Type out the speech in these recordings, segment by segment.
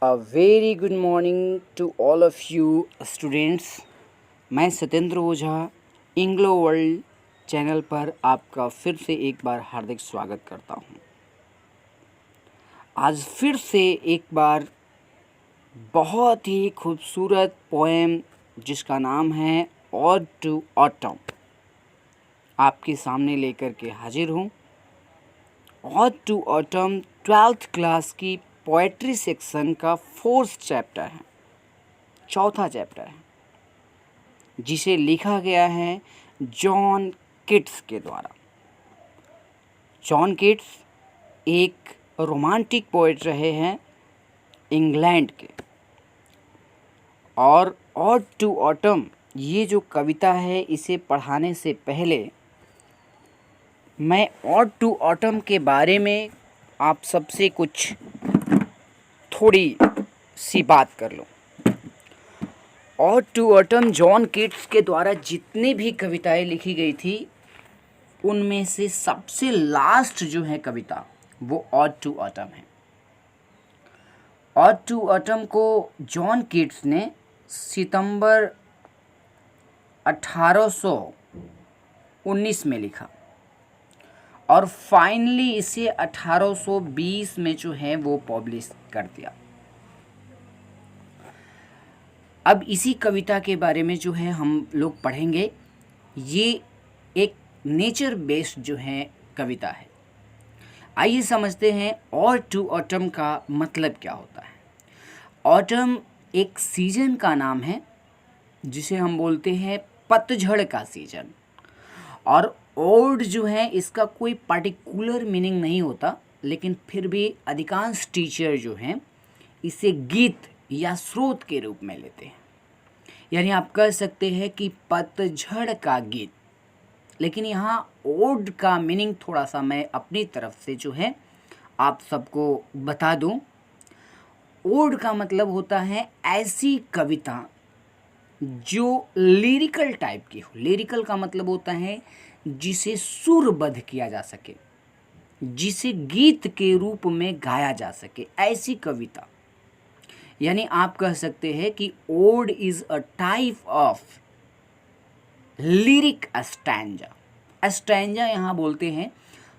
A very good morning to all of you students। मैं सत्येंद्र ओझा इंग्लो world channel पर आपका फिर से एक बार हार्दिक स्वागत करता हूं। आज फिर से एक बार बहुत ही खूबसूरत पोएम जिसका नाम है ऑड टू ऑटम आपके सामने लेकर के हाजिर हूं। Ode to autumn 12th class की पोएट्री सेक्शन का 4th चैप्टर है, चौथा चैप्टर है, जिसे लिखा गया है जॉन कीट्स के द्वारा। जॉन कीट्स एक रोमांटिक पोएट रहे हैं इंग्लैंड के, और ऑड टू ऑटम ये जो कविता है, इसे पढ़ाने से पहले मैं ऑड टू ऑटम के बारे में आप सबसे कुछ थोड़ी सी बात कर लूँ। Ode to autumn John Keats के द्वारा जितनी भी कविताएं लिखी गई थी, उनमें से सबसे लास्ट जो है कविता वो ऑड टू ऑटम है। ऑड टू ऑटम को जॉन कीट्स ने सितंबर 1819 में लिखा और फाइनली इसे 1820 में जो है वो पब्लिश कर दिया। अब इसी कविता के बारे में जो है हम लोग पढ़ेंगे। ये एक नेचर बेस्ड जो है कविता है। आइए समझते हैं ऑड टू ऑटम का मतलब क्या होता है। ऑटम एक सीजन का नाम है जिसे हम बोलते हैं पतझड़ का सीजन। और ऑड जो है इसका कोई पार्टिकुलर मीनिंग नहीं होता, लेकिन फिर भी अधिकांश टीचर जो हैं इसे गीत या स्रोत के रूप में लेते हैं। यानी आप कह सकते हैं कि पतझड़ का गीत। लेकिन यहाँ ओड का मीनिंग थोड़ा सा मैं अपनी तरफ से जो है आप सबको बता दूं। ओड का मतलब होता है ऐसी कविता जो लिरिकल टाइप की हो। लिरिकल का मतलब होता है जिसे सुरबद्ध किया जा सके, जिसे गीत के रूप में गाया जा सके, ऐसी कविता। यानी आप कह सकते हैं कि ode is a type of lyric stanza. Stanza यहाँ बोलते हैं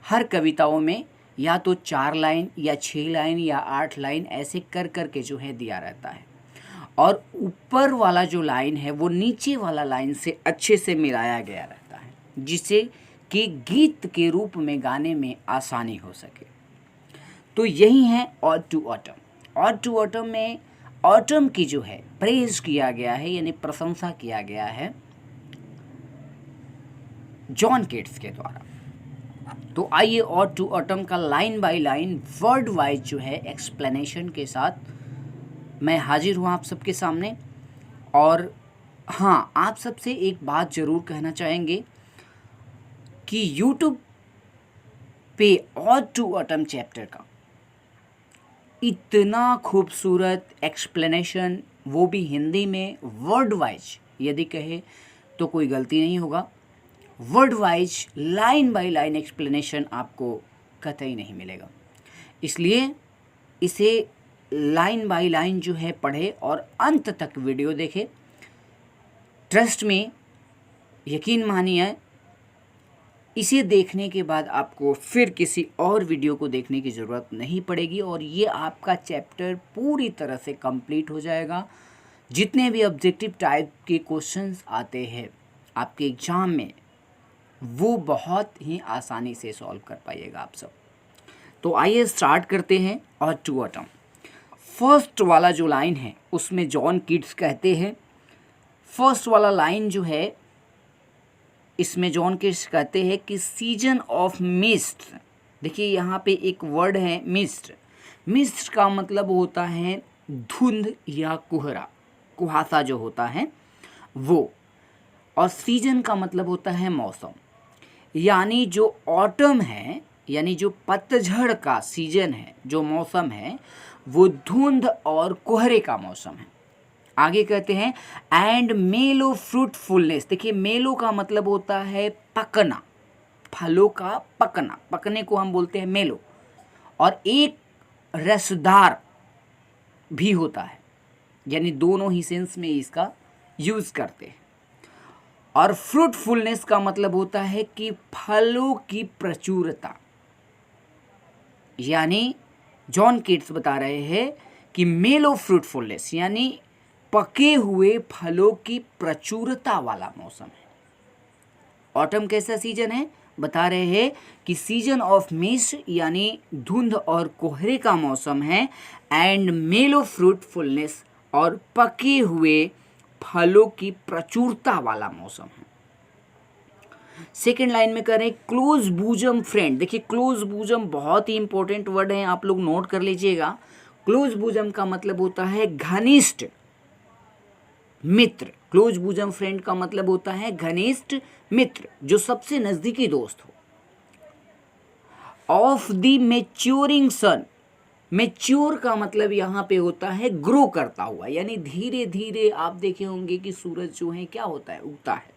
हर कविताओं में या तो 4 लाइन या 6 लाइन या 8 लाइन ऐसे कर कर के जो है दिया रहता है, और ऊपर वाला जो लाइन है वो नीचे वाला लाइन से अच्छे से मिलाया गया रहता है, जिससे कि गीत के रूप में गाने में आसानी हो सके। तो यही है ode to autumn. Ode to autumn में ऑटम की जो है प्रेज किया गया है, यानी प्रशंसा किया गया है जॉन कीट्स के द्वारा। तो आइए ऑड टू ऑटम का line by line word wise जो है एक्सप्लेनेशन के साथ मैं हाजिर हूँ आप सबके सामने। और हाँ, आप सबसे एक बात ज़रूर कहना चाहेंगे कि YouTube पे ऑड टू ऑटम चैप्टर का इतना खूबसूरत एक्सप्लेनेशन, वो भी हिंदी में वर्ड वाइज, यदि कहे तो कोई गलती नहीं होगा, word wise line by line explanation आपको कतई नहीं मिलेगा। इसलिए इसे लाइन बाय लाइन जो है पढ़े और अंत तक वीडियो देखे। ट्रस्ट में, यकीन मानिए, इसे देखने के बाद आपको फिर किसी और वीडियो को देखने की ज़रूरत नहीं पड़ेगी और ये आपका चैप्टर पूरी तरह से कंप्लीट हो जाएगा। जितने भी ऑब्जेक्टिव टाइप के क्वेश्चंस आते हैं आपके एग्ज़ाम में, वो बहुत ही आसानी से सॉल्व कर पाइएगा आप सब। तो आइए स्टार्ट करते हैं ऑड टू ऑटम। फर्स्ट वाला जो लाइन है उसमें जॉन कीट्स कहते हैं, फर्स्ट वाला लाइन जो है इसमें जॉन कीट्स कहते हैं कि सीजन ऑफ मिस्ट। देखिए यहाँ पे एक वर्ड है मिस्ट। मिस्ट का मतलब होता है धुंध या कुहरा, कुहासा जो होता है वो। और सीजन का मतलब होता है मौसम। यानी जो ऑटम है, यानी जो पतझड़ का सीजन है, जो मौसम है, वो धुंध और कोहरे का मौसम है। आगे कहते हैं एंड मेलो फ्रूटफुलनेस। देखिए मेलो का मतलब होता है पकना, फलों का पकना, पकने को हम बोलते हैं मेलो। और एक रसदार भी होता है, यानी दोनों ही सेंस में इसका यूज़ करते हैं। और फ्रूटफुलनेस का मतलब होता है कि फलों की प्रचुरता, यानी जॉन कीट्स बता रहे हैं कि मेलो फ्रूटफुलनेस यानी पके हुए फलों की प्रचुरता वाला मौसम है। ऑटम कैसा सीजन है? बता रहे हैं कि सीजन ऑफ मिस्ट यानी धुंध और कोहरे का मौसम है, एंड मेलो फ्रूटफुलनेस और पके हुए फलों की प्रचुरता वाला मौसम है। सेकेंड लाइन में करें क्लोज बूजम फ्रेंड। देखिए क्लोज बूजम बहुत ही इंपॉर्टेंट वर्ड है, आप लोग नोट कर लीजिएगा। क्लोज बूजम का मतलब होता है घनिष्ठ मित्र। क्लोज बूजम फ्रेंड का मतलब होता है घनिष्ठ मित्र, जो सबसे नजदीकी दोस्त हो। Of the maturing sun, mature का मतलब यहाँ पे होता है ग्रो करता हुआ, यानी धीरे धीरे आप देखे होंगे कि सूरज जो है क्या होता है, उगता है,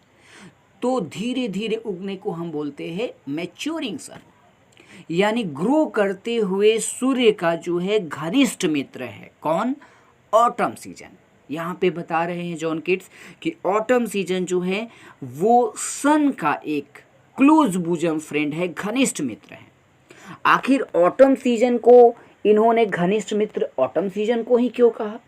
तो धीरे धीरे उगने को हम बोलते हैं मैच्योरिंग सन, यानी ग्रो करते हुए सूर्य का जो है घनिष्ठ मित्र है कौन? Autumn season. यहाँ पे बता रहे हैं जॉन कीट्स कि ऑटम सीजन जो है वो सन का एक क्लोज बूजम फ्रेंड है, घनिष्ठ मित्र है। आखिर ऑटम सीजन को इन्होंने घनिष्ठ मित्र ऑटम सीजन को ही क्यों कहा?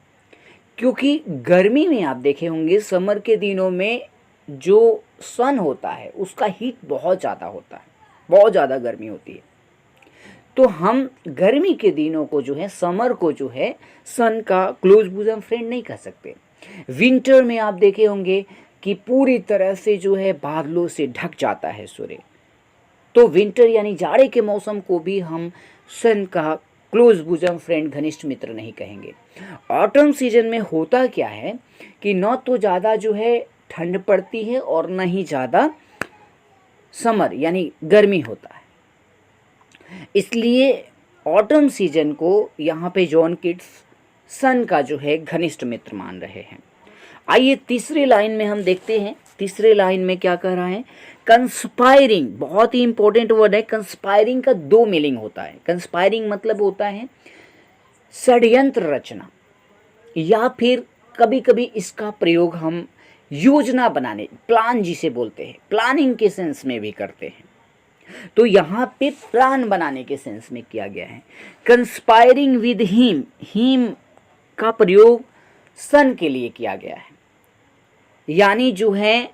क्योंकि गर्मी में आप देखे होंगे समर के दिनों में जो सन होता है उसका हीट बहुत ज़्यादा होता है, बहुत ज़्यादा गर्मी होती है, तो हम गर्मी के दिनों को जो है, समर को जो है सन का क्लोज बूजम फ्रेंड नहीं कह सकते। विंटर में आप देखे होंगे कि पूरी तरह से जो है बादलों से ढक जाता है सूर्य, तो विंटर यानी जाड़े के मौसम को भी हम सन का क्लोज बूजम फ्रेंड घनिष्ठ मित्र नहीं कहेंगे। ऑटम सीजन में होता क्या है कि न तो ज़्यादा जो है ठंड पड़ती है और न ही ज़्यादा समर यानी गर्मी होता है, इसलिए ऑटम सीजन को यहाँ पे जॉन कीट्स सन का जो है घनिष्ठ मित्र मान रहे हैं। आइए तीसरी लाइन में हम देखते हैं, तीसरे लाइन में क्या कह रहा है? कंस्पायरिंग, बहुत ही इंपॉर्टेंट वर्ड है। कंस्पायरिंग का दो मीनिंग होता है। कंस्पायरिंग मतलब होता है षड्यंत्र रचना, या फिर कभी कभी इसका प्रयोग हम योजना बनाने, प्लान जिसे बोलते हैं, प्लानिंग के सेंस में भी करते हैं, तो यहाँ पे प्लान बनाने के सेंस में किया गया है। कंस्पायरिंग विद हिम, हिम का प्रयोग सन के लिए किया गया है, यानी जो है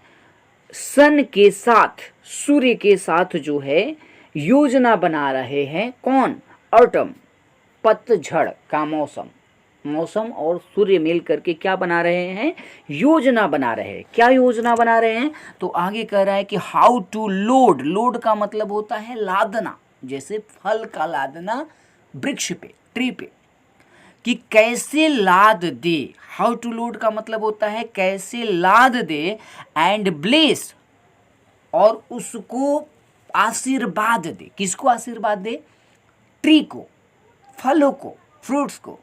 सन के साथ, सूर्य के साथ जो है योजना बना रहे हैं कौन? ऑटम, पतझड़ का मौसम, मौसम और सूर्य मिल करके क्या बना रहे हैं? योजना बना रहे हैं। क्या योजना बना रहे हैं? तो आगे कह रहा है कि हाउ टू लोड, लोड का मतलब होता है लादना, जैसे फल का लादना वृक्ष पे, ट्री पे, कि कैसे लाद दे। हाउ टू लोड का मतलब होता है कैसे लाद दे, एंड ब्लेस, और उसको आशीर्वाद दे। किसको आशीर्वाद दे? ट्री को, फलों को, फ्रूट्स को,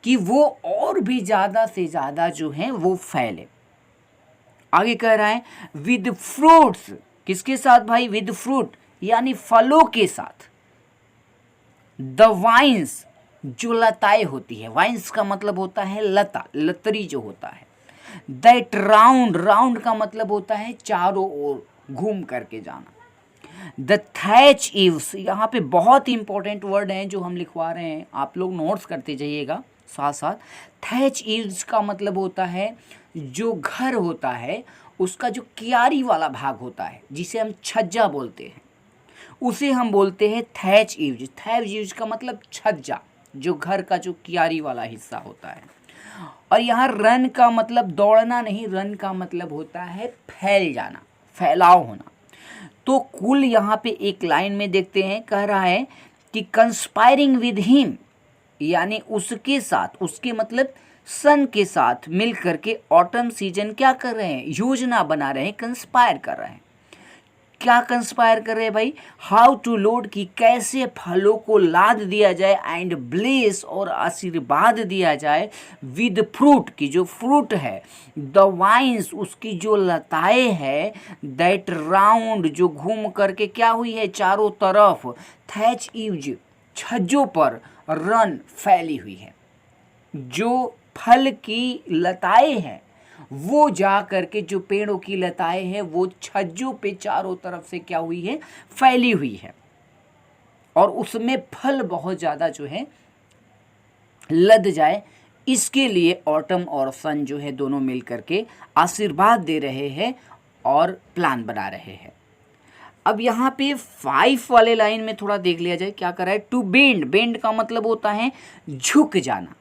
कि वो और भी ज़्यादा से ज़्यादा जो है वो फैले। आगे कह रहा है विद फ्रूट्स, किसके साथ भाई? विद फ्रूट यानी फलों के साथ। द वाइन्स, जो लताएं होती है, वाइन्स का मतलब होता है लता, लतरी जो होता है। दैट राउंड, राउंड का मतलब होता है चारों ओर घूम करके जाना। द थैच ईव्स, यहाँ पे बहुत ही इंपॉर्टेंट वर्ड हैं जो हम लिखवा रहे हैं, आप लोग नोट्स करते जाइएगा साथ साथ। थैच ईव्स का मतलब होता है जो घर होता है उसका जो कियारी वाला भाग होता है, जिसे हम छज्जा बोलते हैं, उसे हम बोलते हैं थैच ईव्स। थैच ईव्स का मतलब छज्जा, जो घर का जो कियारी वाला हिस्सा होता है। और यहाँ रन का मतलब दौड़ना नहीं, रन का मतलब होता है फैल जाना, फैलाव होना। तो कुल यहाँ पे एक लाइन में देखते हैं, कह रहा है कि कंस्पायरिंग विद हिम, यानी उसके साथ, उसके मतलब सन के साथ मिल करके ऑटम सीजन क्या कर रहे हैं? योजना बना रहे हैं, कंस्पायर कर रहे हैं। क्या कंस्पायर कर रहे हैं भाई? हाउ टू लोड, की कैसे फलों को लाद दिया जाए, एंड ब्लेस, और आशीर्वाद दिया जाए, विद फ्रूट, की जो फ्रूट है, द वाइन्स, उसकी जो लताएं है, दैट राउंड, जो घूम करके क्या हुई है? चारों तरफ, थैच ईव्ज, छज्जों पर, रन, फैली हुई है। जो फल की लताएं हैं वो जा करके, जो पेड़ों की लताएं हैं वो छज्जों पे चारों तरफ से क्या हुई है, फैली हुई है, और उसमें फल बहुत ज़्यादा जो है लद जाए, इसके लिए ऑटम और सन जो है दोनों मिल करके आशीर्वाद दे रहे हैं और प्लान बना रहे हैं। अब यहाँ पे 5 वाले लाइन में थोड़ा देख लिया जाए क्या कर रहा है। टू बेंड, बेंड का मतलब होता है झुक जाना।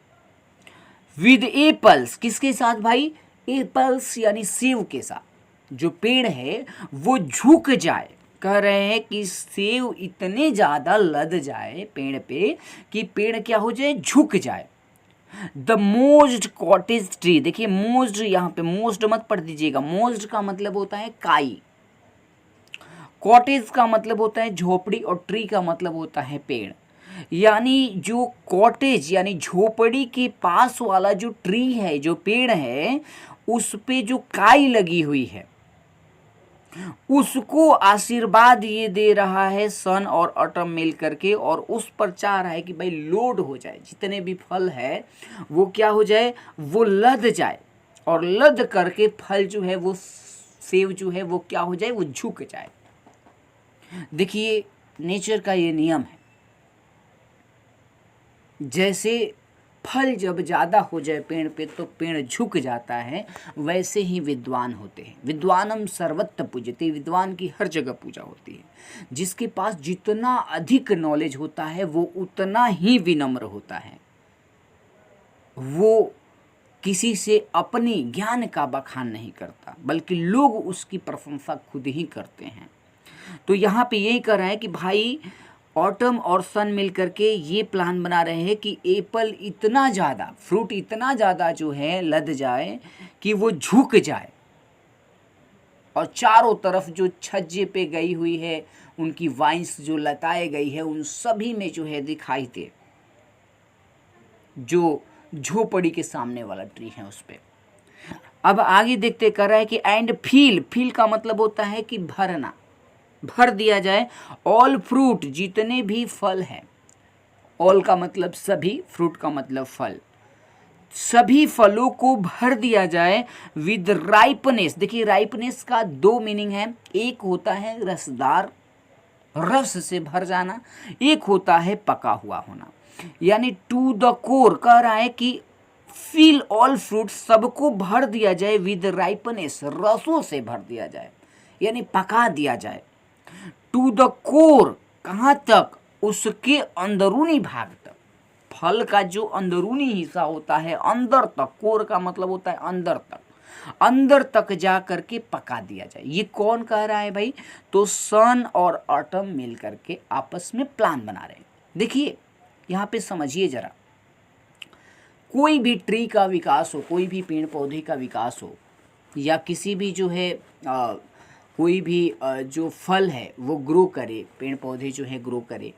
विद एपल्स, किसके साथ भाई, एपल्स यानी सेव के साथ। जो पेड़ है वो झुक जाए, कह रहे हैं कि सेव इतने ज़्यादा लद जाए पेड़ पे कि पेड़ क्या हो जाए, झुक जाए। द मोस्ट कॉटेज ट्री, देखिए मोस्ट, यहाँ पे मोस्ट मत पढ़ दीजिएगा, मोस्ट का मतलब होता है काई, कॉटेज का मतलब होता है झोपड़ी, और ट्री का मतलब होता है पेड़। यानी जो कॉटेज यानी झोपड़ी के पास वाला जो ट्री है, जो पेड़ है, उस पे जो काई लगी हुई है उसको आशीर्वाद ये दे रहा है सन और ऑटम मिल करके, और उस पर चाह रहा है कि भाई लोड हो जाए, जितने भी फल है वो क्या हो जाए, वो लद जाए, और लद करके फल जो है वो सेब जो है वो क्या हो जाए, वो झुक जाए। देखिए नेचर का ये नियम है, जैसे फल जब ज़्यादा हो जाए पेड़ पे तो पेड़ झुक जाता है, वैसे ही विद्वान होते हैं। विद्वानम सर्वत्र पूज्यते, विद्वान की हर जगह पूजा होती है। जिसके पास जितना अधिक नॉलेज होता है वो उतना ही विनम्र होता है, वो किसी से अपने ज्ञान का बखान नहीं करता, बल्कि लोग उसकी प्रशंसा खुद ही करते हैं। तो यहाँ पे यही कर रहा है कि भाई ऑटम और सन मिल करके ये प्लान बना रहे हैं कि एप्पल इतना ज़्यादा, फ्रूट इतना ज़्यादा जो है लद जाए कि वो झुक जाए, और चारों तरफ जो छज्जे पे गई हुई है उनकी वाइन्स जो लताए गई है उन सभी में जो है दिखाई दे, जो झोपड़ी के सामने वाला ट्री है उस पे। अब आगे देखते कर रहा है कि एंड फील, फील का मतलब होता है कि भरना, भर दिया जाए। ऑल फ्रूट, जितने भी फल हैं, ऑल का मतलब सभी, फ्रूट का मतलब फल, सभी फलों को भर दिया जाए विद राइपनेस। देखिए राइपनेस का 2 मीनिंग है, एक होता है रसदार, रस से भर जाना, एक होता है पका हुआ होना। यानी टू द कोर कह रहा है कि फिल ऑल फ्रूट, सबको भर दिया जाए विद राइपनेस, रसों से भर दिया जाए, यानी पका दिया जाए। टू द कोर, कहाँ तक, उसके अंदरूनी भाग तक, फल का जो अंदरूनी हिस्सा होता है अंदर तक, कोर का मतलब होता है अंदर तक, अंदर तक जा करके पका दिया जाए। ये कौन कह रहा है भाई, तो सन और ऑटम मिल करके आपस में प्लान बना रहे हैं। देखिए यहाँ पे समझिए जरा, कोई भी ट्री का विकास हो, कोई भी पेड़ पौधे का विकास हो, या किसी भी जो है कोई भी जो फल है वो ग्रो करे, पेड़ पौधे जो है ग्रो करे,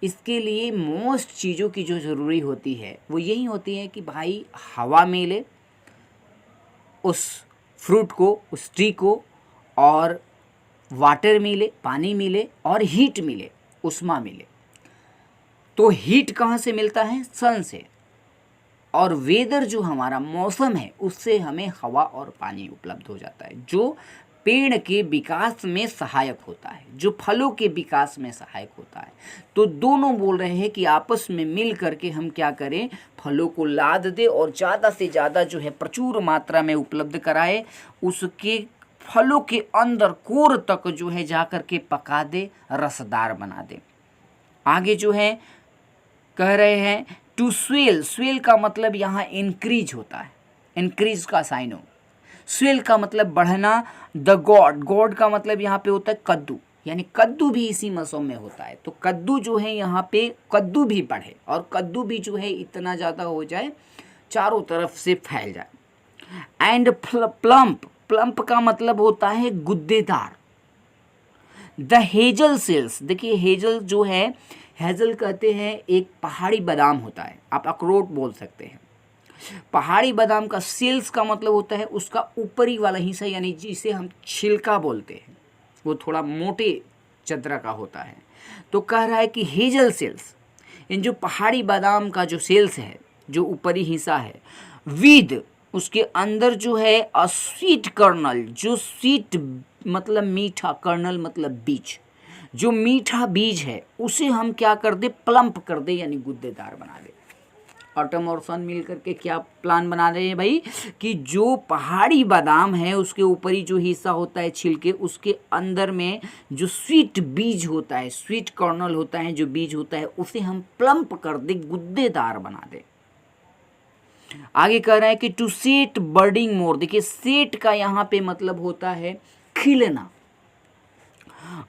इसके लिए मोस्ट चीज़ों की जो ज़रूरी होती है वो यही होती है कि भाई हवा मिले उस फ्रूट को, उस ट्री को, और वाटर मिले, पानी मिले, और हीट मिले, उष्मा मिले। तो हीट कहाँ से मिलता है, सन से, और वेदर जो हमारा मौसम है उससे हमें हवा और पानी उपलब्ध हो जाता है, जो पेड़ के विकास में सहायक होता है, जो फलों के विकास में सहायक होता है। तो दोनों बोल रहे हैं कि आपस में मिल करके हम क्या करें, फलों को लाद दे और ज़्यादा से ज़्यादा जो है प्रचुर मात्रा में उपलब्ध कराए, उसके फलों के अंदर कोर तक जो है जा कर के पका दे, रसदार बना दे। आगे जो है कह रहे हैं टू स्वेल, स्वेल का मतलब यहाँ इंक्रीज होता है, इंक्रीज का साइन हो, स्वेल का मतलब बढ़ना। द गॉड, गॉड का मतलब यहाँ पे होता है कद्दू, यानी कद्दू भी इसी मौसम में होता है। तो कद्दू जो है यहाँ पे कद्दू भी बढ़े, और कद्दू भी जो है इतना ज़्यादा हो जाए, चारों तरफ से फैल जाए। एंड प्लम्प, प्लम्प का मतलब होता है गुद्देदार। द हेजल सेल्स, देखिए हेजल जो है, हेजल कहते हैं एक पहाड़ी बादाम होता है, आप अखरोट बोल सकते हैं। पहाड़ी बादाम का सेल्स का मतलब होता है उसका ऊपरी वाला हिस्सा, यानी जिसे हम छिलका बोलते हैं, वो थोड़ा मोटे चदरा का होता है। तो कह रहा है कि हेजल सेल्स, इन जो पहाड़ी बादाम का जो सेल्स है जो ऊपरी हिस्सा है, विद उसके अंदर जो है अ स्वीट कर्नल, जो स्वीट मतलब मीठा, कर्नल मतलब बीज, जो मीठा बीज है उसे हम क्या कर दे, प्लम्प कर दे यानी गुद्देदार बना दे। ऑटम और सन मिल करके क्या प्लान बना रहे हैं भाई, कि जो पहाड़ी बादाम है उसके ऊपरी जो हिस्सा होता है छिलके, उसके अंदर में जो स्वीट बीज होता है, स्वीट कर्नल होता है, जो बीज होता है उसे हम प्लम्प कर दे, गुद्देदार बना दे। आगे कह रहा है कि टू सेट बर्डिंग मोर, देखिए सेट का यहाँ पे मतलब होता है खिलना,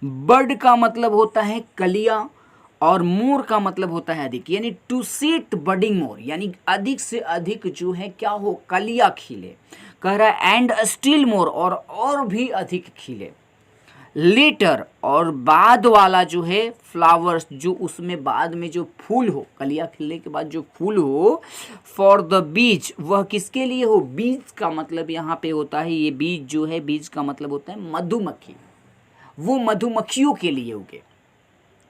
बर्ड का मतलब होता है कलिया और मोर का मतलब होता है अधिक, यानी टू सेट बर्डिंग मोर यानी अधिक से अधिक जो है क्या हो, कलिया खिले। कह रहा है एंड स्टिल मोर, और भी अधिक खिले। लेटर और बाद वाला जो है फ्लावर्स, जो उसमें बाद में जो फूल हो, कलिया खिलने के बाद जो फूल हो, फॉर द बीज, वह किसके लिए हो, बीज का मतलब यहाँ पे होता है, ये बीज जो है, बीज का मतलब होता है मधुमक्खी, वो मधुमक्खियों के लिए उगे,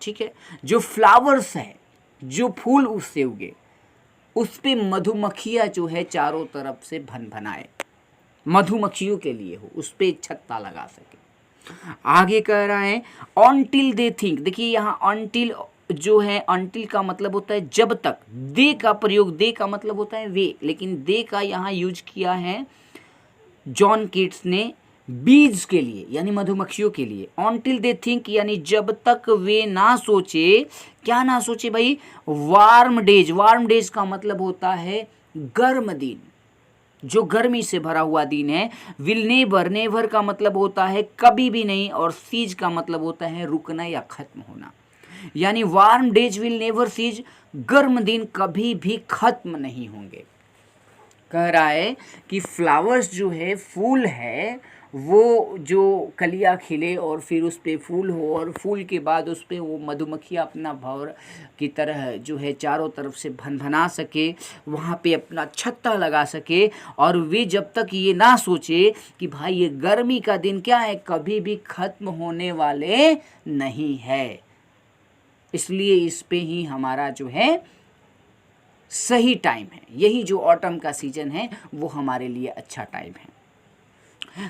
ठीक है। जो फ्लावर्स है, जो फूल उससे उगे, उस पे मधुमक्खियाँ जो है चारों तरफ से भनभनाए, मधुमक्खियों के लिए हो, उस पे छत्ता लगा सके। आगे कह रहा है ऑनटिल दे थिंक, देखिए यहाँ ऑनटिल जो है, ऑनटिल का मतलब होता है जब तक, दे का प्रयोग, दे का मतलब होता है वे, लेकिन दे का यहाँ यूज किया है जॉन कीट्स ने बीज के लिए यानी मधुमक्खियों के लिए। ऑनटिल दे थिंक यानी जब तक वे ना सोचे, क्या ना सोचे भाई, वार्म डेज, वार्म डेज का मतलब होता है गर्म दिन, जो गर्मी से भरा हुआ दिन है। विल नेवर, नेवर का मतलब होता है कभी भी नहीं, और सीज का मतलब होता है रुकना या खत्म होना, यानी warm days will never cease, गर्म दिन कभी भी खत्म नहीं होंगे। कह रहा है कि फ्लावर्स जो है, फूल है, वो जो कलियाँ खिले और फिर उस पे फूल हो, और फूल के बाद उस पे वो मधुमक्खियाँ अपना भंवर की तरह जो है चारों तरफ से भनभना सके, वहाँ पे अपना छत्ता लगा सके, और वे जब तक ये ना सोचे कि भाई ये गर्मी का दिन क्या है, कभी भी ख़त्म होने वाले नहीं है, इसलिए इस पे ही हमारा जो है सही टाइम है, यही जो ऑटम का सीजन है वो हमारे लिए अच्छा टाइम है।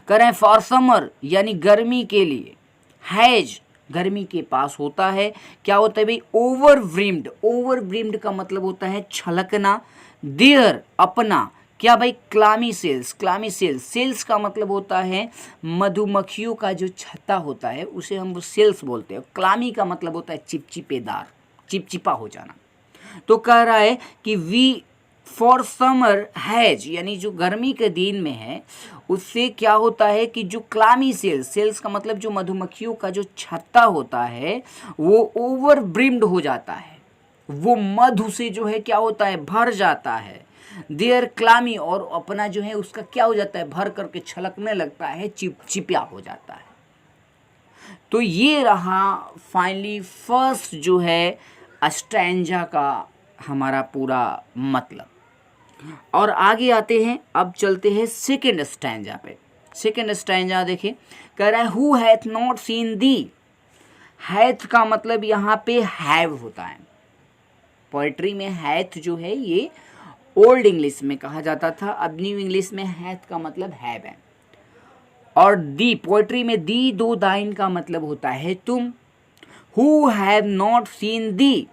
करें फॉर समर यानी गर्मी के लिए, हैज गर्मी के पास होता है, क्या होता है भाई, ओवरव्रिम्ड, ओवरव्रिम्ड का मतलब होता है छलकना, देयर अपना, क्या भाई, क्लामी सेल्स, क्लामी सेल्स, सेल्स का मतलब होता है मधुमक्खियों का जो छत्ता होता है उसे हम सेल्स बोलते हैं, क्लामी का मतलब होता है चिपचिपेदार, चिपचिपा हो जाना। तो कह रहा है कि वी फॉर समर हैज यानी जो गर्मी के दिन में है, उससे क्या होता है कि जो क्लामी सेल्स, सेल्स का मतलब जो मधुमक्खियों का जो छत्ता होता है वो ओवर ब्रिम्ड हो जाता है, वो मधु से जो है क्या होता है, भर जाता है। देयर क्लामी, और अपना जो है उसका क्या हो जाता है, भर करके छलकने लगता है, चिपचिपिया हो जाता है। तो ये रहा फाइनली फर्स्ट जो है स्टैंजा का हमारा पूरा मतलब। और आगे आते हैं, अब चलते हैं सेकेंड स्टैंजा पे। सेकेंड स्टैंजा देखिए, कह रहा है who hath not seen the, hath का मतलब यहाँ पे हैव होता है, पोएट्री में हैथ जो है ये ओल्ड इंग्लिश में कहा जाता था, अब न्यू इंग्लिश में हैथ का मतलब हैव है, और दी पोएट्री में दी दो दाइन का मतलब होता है तुम। हु हैव नॉट सीन दी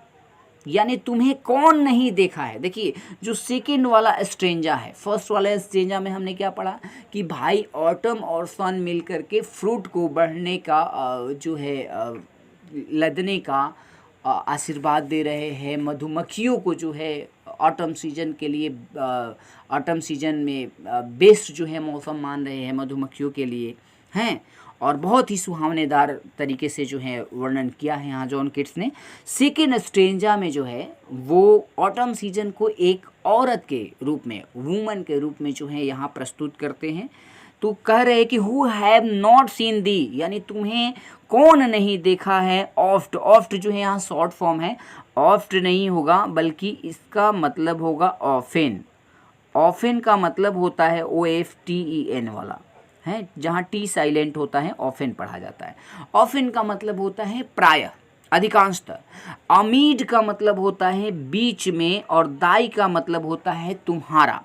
यानी तुम्हें कौन नहीं देखा है। देखिए जो सेकेंड वाला स्ट्रेंजा है, फर्स्ट वाला स्ट्रेंजा में हमने क्या पढ़ा कि भाई ऑटम और सन मिल करके फ्रूट को बढ़ने का जो है लदने का आशीर्वाद दे रहे हैं, मधुमक्खियों को जो है ऑटम सीजन के लिए, ऑटम सीजन में बेस्ट जो है मौसम मान रहे हैं मधुमक्खियों के लिए हैं, और बहुत ही सुहावनेदार तरीके से जो है वर्णन किया है यहाँ जॉन कीट्स ने। सेकेंड स्ट्रेंजा में जो है वो ऑटम सीजन को एक औरत के रूप में, वुमन के रूप में जो है यहाँ प्रस्तुत करते हैं। तो कह रहे हैं कि हु हैव नॉट सीन दी यानी तुम्हें कौन नहीं देखा है। ऑफ्ट, ऑफ्ट जो है यहाँ शॉर्ट फॉर्म है, ऑफ्ट नहीं होगा बल्कि इसका मतलब होगा ऑफेन। ऑफेन का मतलब होता है OFTEN वाला है, जहाँ टी साइलेंट होता है ऑफेन पढ़ा जाता है। ऑफेन का मतलब होता है प्रायः अधिकांशतः। अमीड का मतलब होता है बीच में, और दाई का मतलब होता है तुम्हारा।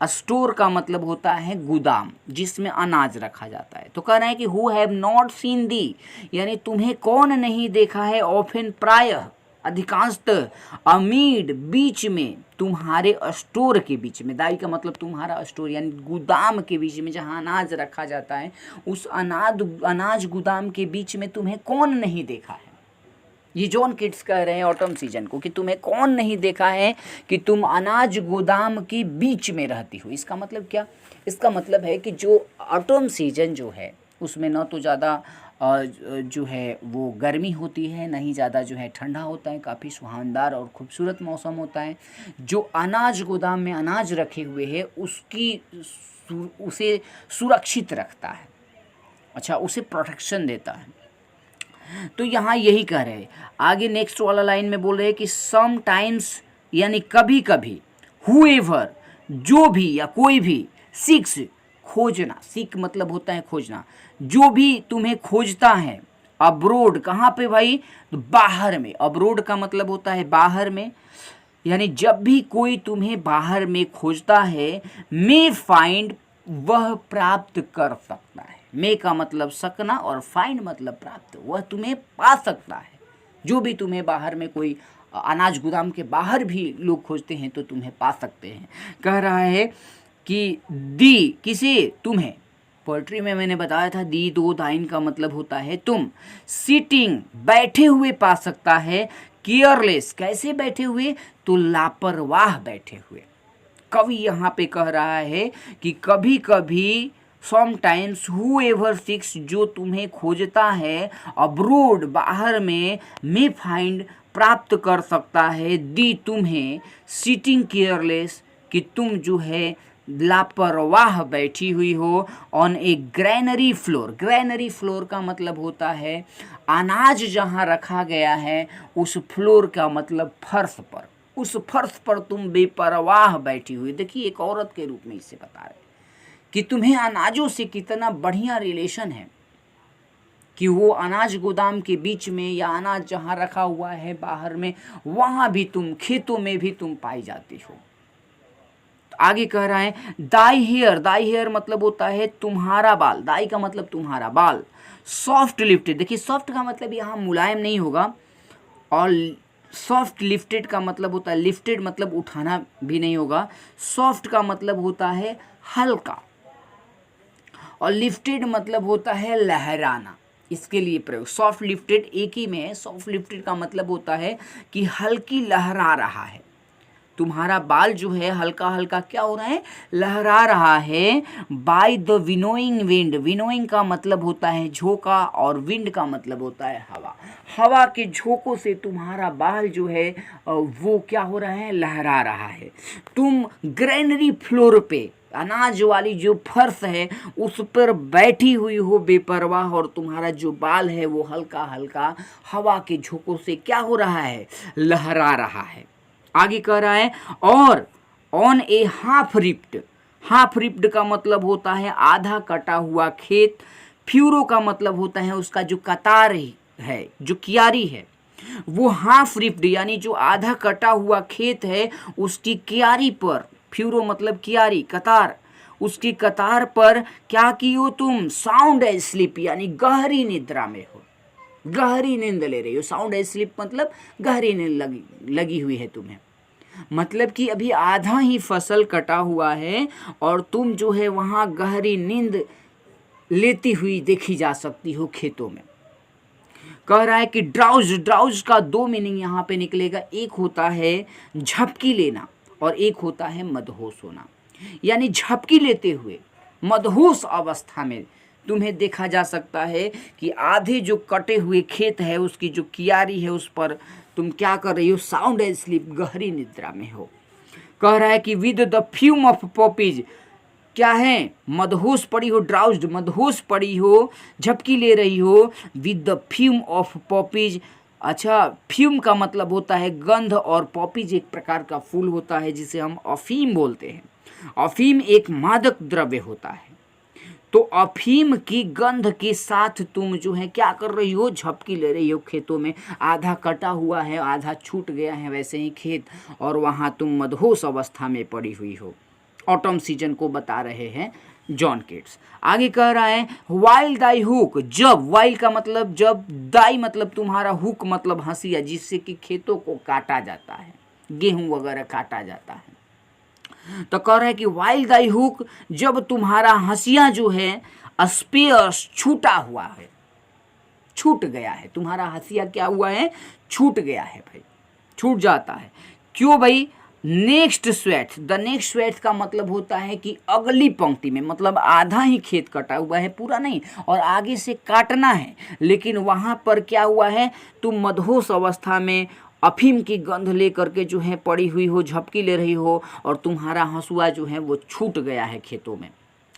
स्टोर का मतलब होता है गोदाम जिसमें अनाज रखा जाता है। तो कह रहे हैं कि हु हैव नॉट सीन दी, यानी तुम्हें कौन नहीं देखा है, ऑफन प्रायः अधिकांशतः, अमीड बीच में, तुम्हारे स्टोर के बीच में। दाई का मतलब तुम्हारा स्टोर यानी गोदाम के बीच में जहाँ अनाज रखा जाता है, उस अनाज गोदाम के बीच में तुम्हें कौन नहीं देखा है। ये जॉन किट्स कह रहे हैं ऑटम सीजन को कि तुम्हें कौन नहीं देखा है कि तुम अनाज गोदाम के बीच में रहती हो। इसका मतलब क्या? इसका मतलब है कि जो ऑटम सीजन जो है उसमें न तो ज़्यादा जो है वो गर्मी होती है, ना ही ज़्यादा जो है ठंडा होता है, काफ़ी सुहावनदार और खूबसूरत मौसम होता है। जो अनाज गोदाम में अनाज रखे हुए है उसे सुरक्षित रखता है, अच्छा उसे प्रोटेक्शन देता है। तो यहाँ यही कह रहे हैं। आगे नेक्स्ट वाला लाइन में बोल रहे हैं कि सम टाइम्स यानी कभी कभी, हुएवर जो भी या कोई भी, सीक्स खोजना, सीक मतलब होता है खोजना, जो भी तुम्हें खोजता है, अब्रोड कहाँ पे भाई? तो बाहर में। अब्रोड का मतलब होता है बाहर में, यानी जब भी कोई तुम्हें बाहर में खोजता है, मे फाइंड वह प्राप्त कर सकता है। मे का मतलब सकना और फाइंड मतलब प्राप्त, वह तुम्हें पा सकता है। जो भी तुम्हें बाहर में कोई अनाज गोदाम के बाहर भी लोग खोजते हैं तो तुम्हें पा सकते हैं। कह रहा है कि दी किसे? तुम्हें। पोएट्री में मैंने बताया था दी दो दाइन का मतलब होता है तुम। सिटिंग बैठे हुए पा सकता है। केयरलेस कैसे बैठे हुए? तो लापरवाह बैठे हुए। कवि यहाँ पे कह रहा है कि कभी कभी, समटाइम्स, हुएवर सीक्स जो तुम्हें खोजता है, अब्रोड बाहर में, मे फाइंड प्राप्त कर सकता है, दी तुम्हें, सिटिंग केयरलेस कि तुम जो है लापरवाह बैठी हुई हो, on A granary floor. Granary floor का मतलब होता है अनाज जहाँ रखा गया है उस फ्लोर का मतलब फर्श पर, उस फर्श पर तुम बेपरवाह बैठी हुई। देखिए एक औरत के रूप में इसे बता रहे कि तुम्हें अनाजों से कितना बढ़िया रिलेशन है, कि वो अनाज गोदाम के बीच में या अनाज जहाँ रखा हुआ है बाहर में, वहाँ भी तुम, खेतों में भी तुम पाई जाती हो। तो आगे कह रहा है दाई हेयर। दाई हेयर मतलब होता है तुम्हारा बाल। दाई का मतलब तुम्हारा बाल। सॉफ्ट लिफ्टेड, देखिए सॉफ्ट का मतलब यहाँ मुलायम नहीं होगा, और सॉफ्ट लिफ्टेड का मतलब होता है, लिफ्टेड मतलब उठाना भी नहीं होगा, सॉफ्ट का मतलब होता है हल्का, और लिफ्टेड मतलब होता है लहराना। इसके लिए प्रयोग सॉफ्ट लिफ्टेड एक ही में है। सॉफ्ट लिफ्टेड का मतलब होता है कि हल्की लहरा रहा है, तुम्हारा बाल जो है हल्का हल्का क्या हो रहा है? लहरा रहा है। By the winnowing wind. Winnowing का मतलब होता है झोंका, और विंड का मतलब होता है हवा। हवा के झोंकों से तुम्हारा बाल जो है वो क्या हो रहा है? लहरा रहा है। तुम ग्रैनरी फ्लोर पे, अनाज वाली जो फर्श है उस पर बैठी हुई हो बेपरवाह, और तुम्हारा जो बाल है वो हल्का हल्का हवा के झोंकों से क्या हो रहा है? लहरा रहा है। आगे कह रहा है और on A half ripped. Half ripped का मतलब होता है आधा कटा हुआ खेत। फ्यूरो का मतलब होता है उसका जो कतार है, जो कियारी है, वो हाफ रिप्ड यानी जो आधा कटा हुआ खेत है उसकी कियारी पर, फ्यूरो मतलब कियारी, कतार, उसकी कतार पर क्या की हो तुम? साउंड स्लीप यानी गहरी निद्रा में हो, गहरी नींद ले रही हो। साउंड स्लीप मतलब गहरी नींद लगी हुई है तुम्हें, मतलब कि अभी आधा ही फसल कटा हुआ है और तुम जो है वहाँ गहरी नींद लेती हुई देखी जा सकती हो खेतों में। कह रहा है कि ड्राउज। ड्राउज का दो मीनिंग यहाँ पे निकलेगा, एक होता है झपकी लेना और एक होता है मदहोश होना। यानी झपकी लेते हुए मदहोश अवस्था में तुम्हें देखा जा सकता है कि आधे जो कटे हुए खेत है उसकी जो कियारी है उस पर तुम क्या कर रही हो? साउंड स्लीप, गहरी निद्रा में हो। कह रहा है कि with the fume of poppies, क्या है? मदहोश पड़ी हो, ड्राउज्ड मदहोश पड़ी हो, झपकी ले रही हो, with the fume of poppies. अच्छा, फ्यूम का मतलब होता है गंध, और पॉपीज एक प्रकार का फूल होता है जिसे हम अफीम बोलते हैं। अफीम एक मादक द्रव्य होता है। तो अफीम की गंध के साथ तुम जो है क्या कर रही हो, झपकी ले रही हो खेतों में। आधा कटा हुआ है, आधा छूट गया है वैसे ही खेत, और वहाँ तुम मदहोश अवस्था में पड़ी हुई हो। ऑटम सीजन को बता रहे हैं जॉन केट्स। आगे कह रहा है वाइल दाई हुक, जब, वाइल का मतलब जब, दाई मतलब तुम्हारा, हुक मतलब हंसिया, जिससे कि खेतों को काटा जाता है, गेहूं वगैरह काटा जाता है। तो कह रहा है कि वाइल दाई हुक, जब तुम्हारा हंसिया जो है स्पेयर्स, छूटा हुआ है, छूट गया है, तुम्हारा हंसिया क्या हुआ है, छूट गया है भाई, छूट जाता है। क्यों भाई, next sweat, the next sweat का मतलब होता है कि अगली पंक्ति में, मतलब आधा ही खेत कटा हुआ है, पूरा नहीं, और आगे से काटना है, लेकिन वहाँ पर क्या हुआ है, तुम मदहोश अवस्था में अफीम की गंध ले करके जो है पड़ी हुई हो, झपकी ले रही हो, और तुम्हारा हंसुआ जो है वो छूट गया है खेतों में,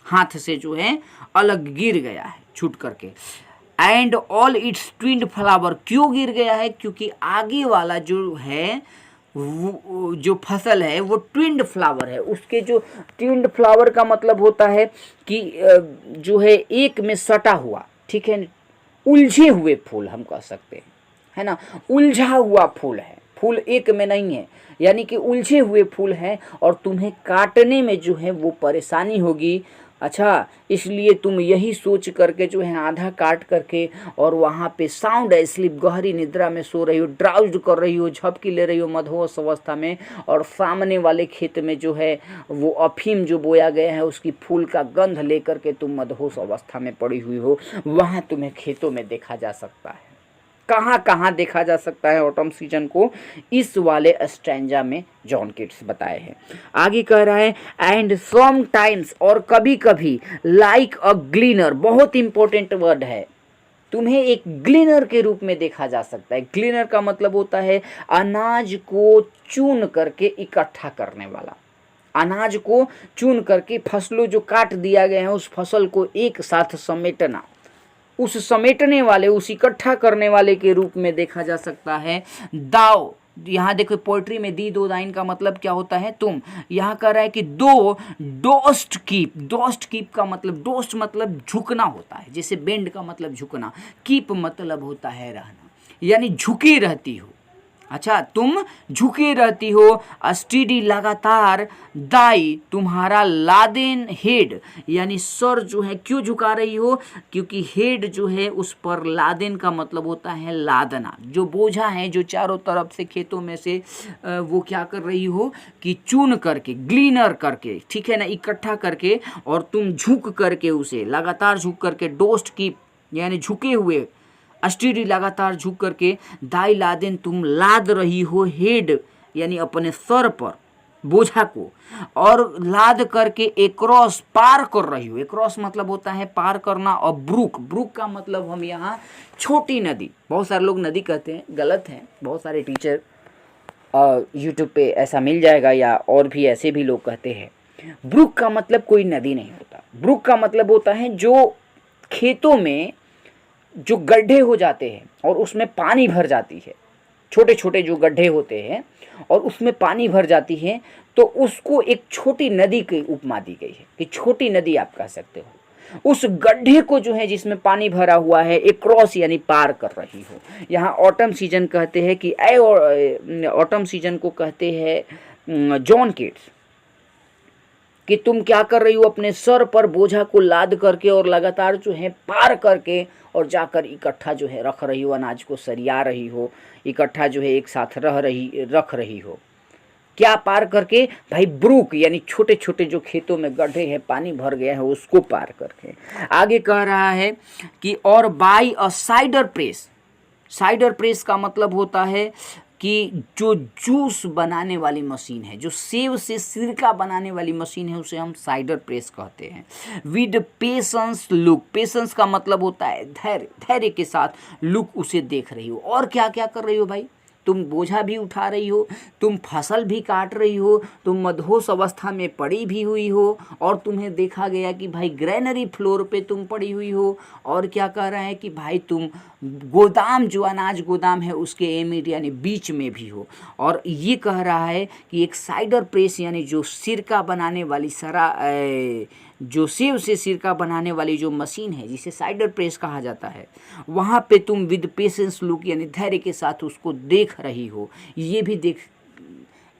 हाथ से जो है अलग गिर गया है छूट करके। एंड ऑल इट्स ट्विन्ड फ्लावर, क्यों गिर गया है, क्योंकि आगे वाला जो है जो फसल है वो ट्विन्ड फ्लावर है। उसके जो ट्विन्ड फ्लावर का मतलब होता है कि जो है एक में सटा हुआ, ठीक है, उलझे हुए फूल हम कह सकते हैं, है ना, उलझा हुआ फूल है, फूल एक में नहीं है, यानी कि उलझे हुए फूल है, और तुम्हें काटने में जो है वो परेशानी होगी। अच्छा, इसलिए तुम यही सोच करके जो है आधा काट करके और वहाँ पे साउंड स्लीप, गहरी निद्रा में सो रही हो, ड्राउज्ड कर रही हो, झपकी ले रही हो मदहोश अवस्था में, और सामने वाले खेत में जो है वो अफीम जो बोया गया है उसकी फूल का गंध लेकर के तुम मदहोश अवस्था में पड़ी हुई हो। वहाँ तुम्हें खेतों में देखा जा सकता है। कहाँ कहाँ देखा जा सकता है ऑटम सीजन को, इस वाले स्टैंजा में जॉन केट्स बताए हैं। आगे कह रहा है एंड सम टाइम्स, और कभी कभी, लाइक अ ग्लीनर, बहुत इंपॉर्टेंट वर्ड है, तुम्हें एक ग्लीनर के रूप में देखा जा सकता है। ग्लीनर का मतलब होता है अनाज को चून करके इकट्ठा करने वाला, अनाज को चून करके फसलों जो काट दिया गया है उस फसल को एक साथ समेटना, उस समेटने वाले, उस इकट्ठा करने वाले के रूप में देखा जा सकता है। दाव, यहाँ देखो पोइट्री में दी दो लाइन का मतलब क्या होता है, तुम, यहाँ कह रहा है कि दो डोस्ट कीप, डोस्ट कीप का मतलब, डोस्ट मतलब झुकना होता है, जैसे बेंड का मतलब झुकना, कीप मतलब होता है रहना, यानी झुकी रहती हो। अच्छा, तुम झुके रहती हो, स्टीडी लगातार, दाई तुम्हारा लादेन हेड, यानी सर जो है क्यों झुका रही हो, क्योंकि हेड जो है उस पर, लादेन का मतलब होता है लादना, जो बोझा है जो चारों तरफ से खेतों में से वो क्या कर रही हो कि चून करके, ग्लीनर करके, ठीक है ना, इकट्ठा करके, और तुम झुक करके उसे लगातार झुक करके, डोस्ट की यानी झुके हुए, स्टीडी लगातार झुक करके, दाई लादेन तुम लाद रही हो, हेड यानी अपने सर पर बोझा को, और लाद करके एक्रॉस पार कर रही हो, एक्रॉस मतलब होता है पार करना, और ब्रुक, ब्रुक का मतलब हम यहाँ छोटी नदी, बहुत सारे लोग नदी कहते हैं, गलत है, बहुत सारे टीचर यूट्यूब पे ऐसा मिल जाएगा, या और भी ऐसे भी लोग कहते हैं। ब्रुक का मतलब कोई नदी नहीं होता, ब्रुक का मतलब होता है जो खेतों में जो गड्ढे हो जाते हैं और उसमें पानी भर जाती है, छोटे छोटे जो गड्ढे होते हैं और उसमें पानी भर जाती है, तो उसको एक छोटी नदी की उपमा दी गई है कि छोटी नदी आप कह सकते हो। उस गड्ढे को जो है जिसमें पानी भरा हुआ है, एक क्रॉस यानी पार कर रही हो। यहाँ ऑटम सीजन कहते हैं कि ऑटम सीजन को कहते हैं जॉन केट्स कि तुम क्या कर रही हो, अपने सर पर बोझा को लाद करके और लगातार जो है पार करके और जाकर इकट्ठा जो है रख रही हो, अनाज को सरिया रही हो, इकट्ठा जो है एक साथ रख रही हो। क्या पार करके भाई, ब्रूक यानी छोटे छोटे जो खेतों में गड्ढे हैं, पानी भर गया है, उसको पार करके। आगे कह रहा है कि और by a cider press, cider press का मतलब होता है कि जो जूस बनाने वाली मशीन है, जो सेब से सिरका बनाने वाली मशीन है, उसे हम साइडर प्रेस कहते हैं। विद पेशेंस लुक, पेशेंस का मतलब होता है धैर्य, धैर्य के साथ लुक उसे देख रही हो। और क्या क्या कर रही हो भाई, तुम बोझा भी उठा रही हो, तुम फसल भी काट रही हो, तुम मदहोश अवस्था में पड़ी भी हुई हो, और तुम्हें देखा गया कि भाई ग्रेनरी फ्लोर पे तुम पड़ी हुई हो। और क्या कह रहा है कि भाई तुम गोदाम जो अनाज गोदाम है उसके एमिड यानी बीच में भी हो। और ये कह रहा है कि एक साइडर प्रेस यानी जो सिरका बनाने वाली जो सेव से सिरका बनाने वाली जो मशीन है जिसे साइडर प्रेस कहा जाता है, वहाँ पे तुम विद पेशेंस लुक यानी धैर्य के साथ उसको देख रही हो। ये भी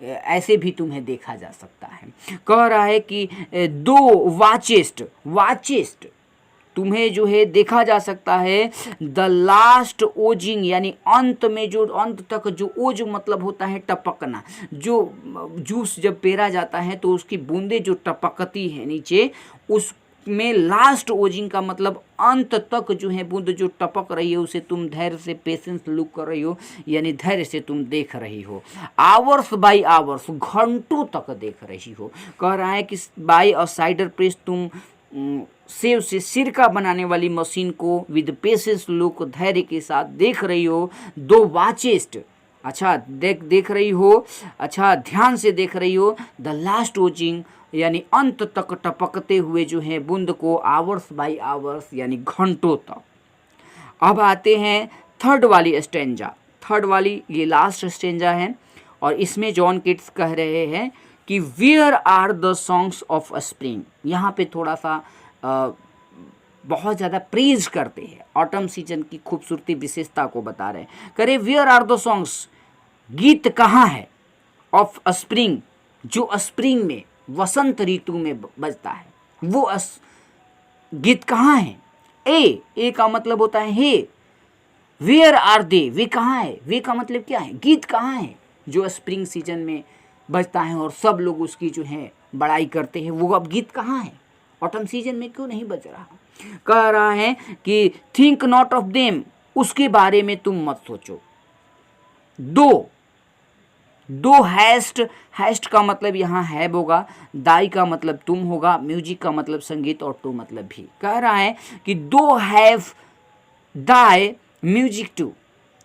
ऐसे भी तुम्हें देखा जा सकता है। कह रहा है कि दो वाचेस्ट तुम्हें जो है देखा जा सकता है द लास्ट ओजिंग यानी अंत में जो अंत तक जो ओज मतलब होता है टपकना, जो जूस जब पेरा जाता है तो उसकी बूंदें जो टपकती है नीचे, उसमें लास्ट ओजिंग का मतलब अंत तक जो है बूंद जो टपक रही है उसे तुम धैर्य से पेशेंस लुक कर रही हो यानी धैर्य से तुम देख रही हो। आवर्स बाई आवर्स घंटों तक देख रही हो। कह रहा है कि बाई अ साइडर प्रेस तुम सेव से सिरका बनाने वाली मशीन को विद पेशेंस लुक धैर्य के साथ देख रही हो। दो वाचेस्ट अच्छा देख रही हो, अच्छा ध्यान से देख रही हो द लास्ट ओजिंग यानी अंत तक टपकते हुए जो है बूंद को आवर्स बाई आवर्स यानी घंटों तक। अब आते हैं थर्ड वाली स्टेंजा। थर्ड वाली ये लास्ट स्टेंजा है और इसमें जॉन किट्स कह रहे हैं कि where are the songs of spring. यहाँ पे थोड़ा सा बहुत ज़्यादा प्रेज करते हैं, ऑटम सीजन की खूबसूरती विशेषता को बता रहे हैं। करे वेयर आर द सॉन्ग्स, गीत कहाँ है, ऑफ स्प्रिंग जो स्प्रिंग में वसंत ऋतु में बजता है, वो गीत कहाँ है। ए का मतलब होता है हे, वेयर आर दे वे कहाँ है, वे का मतलब क्या है, गीत कहाँ है जो स्प्रिंग सीजन में बजता है और सब लोग उसकी जो है बड़ाई करते हैं, वो अब गीत कहाँ है, ऑटम सीजन में क्यों नहीं बज रहा। कह रहा है कि थिंक नॉट ऑफ देम, उसके बारे में तुम मत सोचो। दो हैस्ट का मतलब यहाँ हैव होगा, दाई का मतलब तुम होगा, म्यूजिक का मतलब संगीत और टू मतलब भी। कह रहा है कि दो हैव दाई म्यूजिक टू,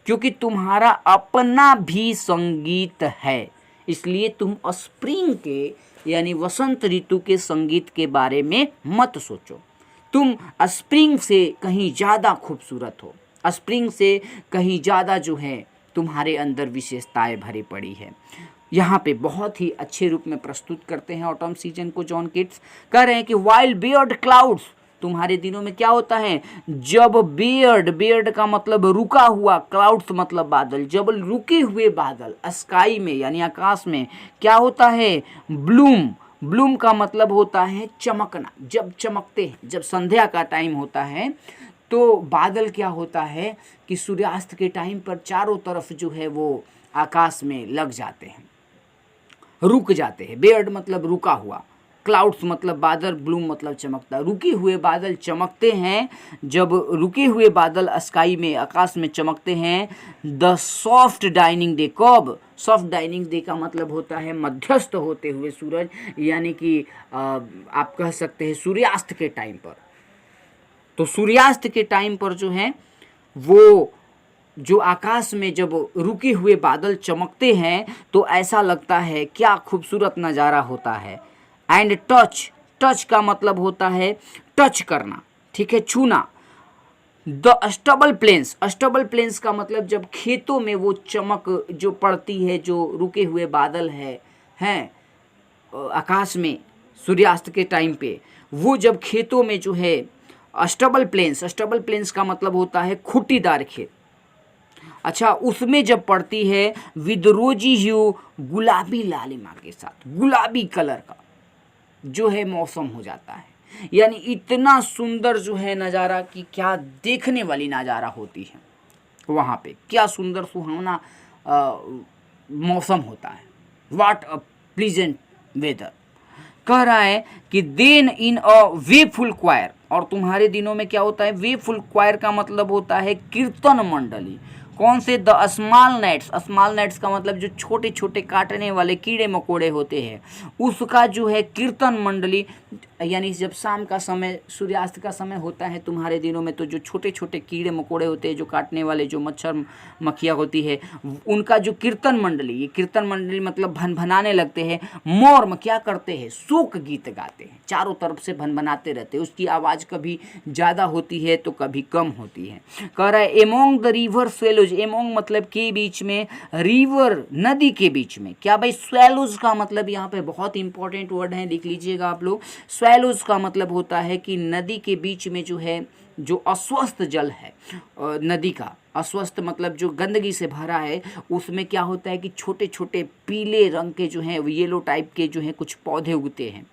क्योंकि तुम्हारा अपना भी संगीत है, इसलिए तुम स्प्रिंग के यानी वसंत ऋतु के संगीत के बारे में मत सोचो। तुम स्प्रिंग से कहीं ज़्यादा खूबसूरत हो, स्प्रिंग से कहीं ज़्यादा जो है तुम्हारे अंदर विशेषताएं भरी पड़ी है। यहाँ पे बहुत ही अच्छे रूप में प्रस्तुत करते हैं ऑटम सीजन को जॉन किट्स। कह रहे हैं कि वाइल बियर्ड क्लाउड्स, तुम्हारे दिनों में क्या होता है जब बियर्ड का मतलब रुका हुआ, क्लाउड्स मतलब बादल, जब रुके हुए बादल स्काई में यानी आकाश में क्या होता है ब्लूम का मतलब होता है चमकना। जब चमकते हैं, जब संध्या का टाइम होता है तो बादल क्या होता है कि सूर्यास्त के टाइम पर चारों तरफ जो है वो आकाश में लग जाते हैं, रुक जाते हैं। बियर्ड मतलब रुका हुआ, क्लाउड्स मतलब बादल, ब्लूम मतलब चमकता। रुके हुए बादल चमकते हैं, जब रुके हुए बादल स्काई में आकाश में चमकते हैं। द सॉफ्ट डाइनिंग डे, कब, सॉफ्ट डाइनिंग डे का मतलब होता है मध्यस्थ होते हुए सूरज, यानी कि आप कह सकते हैं सूर्यास्त के टाइम पर। तो सूर्यास्त के टाइम पर जो है वो जो आकाश में जब रुके हुए बादल चमकते हैं तो ऐसा लगता है क्या खूबसूरत नज़ारा होता है। एंड टच का मतलब होता है टच करना, ठीक है, छूना। द स्टबल प्लेन्स का मतलब जब खेतों में वो चमक जो पड़ती है, जो रुके हुए बादल हैं आकाश में सूर्यास्त के टाइम पे, वो जब खेतों में जो है स्टबल प्लेन्स का मतलब होता है खूंटीदार खेत। अच्छा, उसमें जब पड़ती है विद रोजी ह्यू, गुलाबी लालिमा के साथ, गुलाबी कलर का जो है मौसम हो जाता है, यानी इतना सुंदर जो है नज़ारा कि क्या देखने वाली नज़ारा होती है वहाँ पे, क्या सुंदर सुहावना मौसम होता है। What a pleasant weather. कह रहा है कि देन इन अ वेफुल क्वायर, और तुम्हारे दिनों में क्या होता है, वेफुल क्वायर का मतलब होता है कीर्तन मंडली। कौन से, द स्मॉल नाइट्स का मतलब जो छोटे छोटे काटने वाले कीड़े मकोड़े होते हैं उसका जो है कीर्तन मंडली। यानी जब शाम का समय, सूर्यास्त का समय होता है तुम्हारे दिनों में, तो जो छोटे छोटे कीड़े मकोड़े होते हैं, जो काटने वाले जो मच्छर मक्खियाँ होती है, उनका जो कीर्तन मंडली, ये कीर्तन मंडली मतलब भनभनाने लगते हैं। मौर्म क्या करते हैं, शोक गीत गाते हैं, चारों तरफ से भनभनाते रहते हैं। उसकी आवाज़ कभी ज़्यादा होती है तो कभी कम होती है। कह रहा है among the river swallows, among मतलब के बीच में, रिवर नदी के बीच में। क्या भाई, स्वेलोज का मतलब यहाँ पे बहुत इंपॉर्टेंट वर्ड है, लिख लीजिएगा आप लोग। स्वेलोज का मतलब होता है कि नदी के बीच में जो है, जो अस्वस्थ जल है नदी का, अस्वस्थ मतलब जो गंदगी से भरा है, उसमें क्या होता है कि छोटे छोटे पीले रंग के जो हैं, येलो टाइप के जो हैं कुछ पौधे उगते हैं,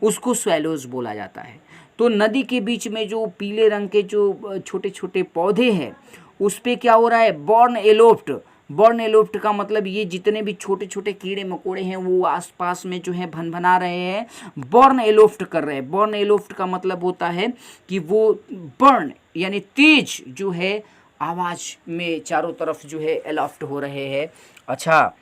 उसको स्वेलोज बोला जाता है। तो नदी के बीच में जो पीले रंग के जो छोटे छोटे पौधे हैं, उस पे क्या हो रहा है, बॉर्न एलोप्ट। बॉर्न एलोप्ट का मतलब ये जितने भी छोटे छोटे कीड़े मकोड़े हैं वो आसपास में जो है भनभना रहे हैं, बॉर्न एलोप्ट कर रहे हैं। बॉर्न एलोप्ट का मतलब होता है कि वो बर्न यानी तेज जो है आवाज़ में चारों तरफ जो है एलोफ्ट हो रहे हैं। अच्छा,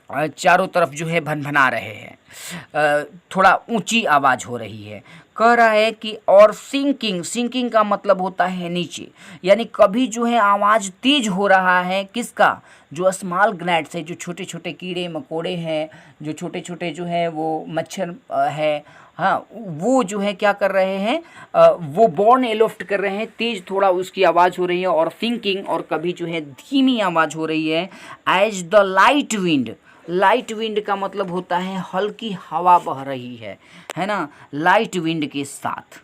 चारों तरफ जो है भनभना रहे हैं, थोड़ा ऊंची आवाज़ हो रही है। कह रहा है कि और सिंकिंग, सिंकिंग का मतलब होता है नीचे, यानी कभी जो है आवाज़ तेज हो रहा है किसका, जो स्मॉल ग्नैट्स है, जो छोटे छोटे कीड़े मकोड़े हैं, जो छोटे छोटे जो है वो मच्छर है, हाँ, वो जो है क्या कर रहे हैं, वो बॉर्न एलोफ्ट कर रहे हैं, तेज थोड़ा उसकी आवाज़ हो रही है। और सिंकिंग, और कभी जो है धीमी आवाज़ हो रही है। As the light wind, light wind का मतलब होता है हल्की हवा बह रही है ना, लाइट विंड के साथ।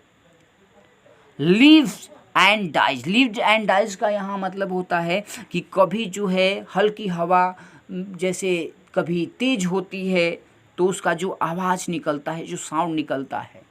Lives and dies, lives and dies का यहाँ मतलब होता है कि कभी जो है हल्की हवा जैसे कभी तेज होती है तो उसका जो आवाज़ निकलता है, जो साउंड निकलता है,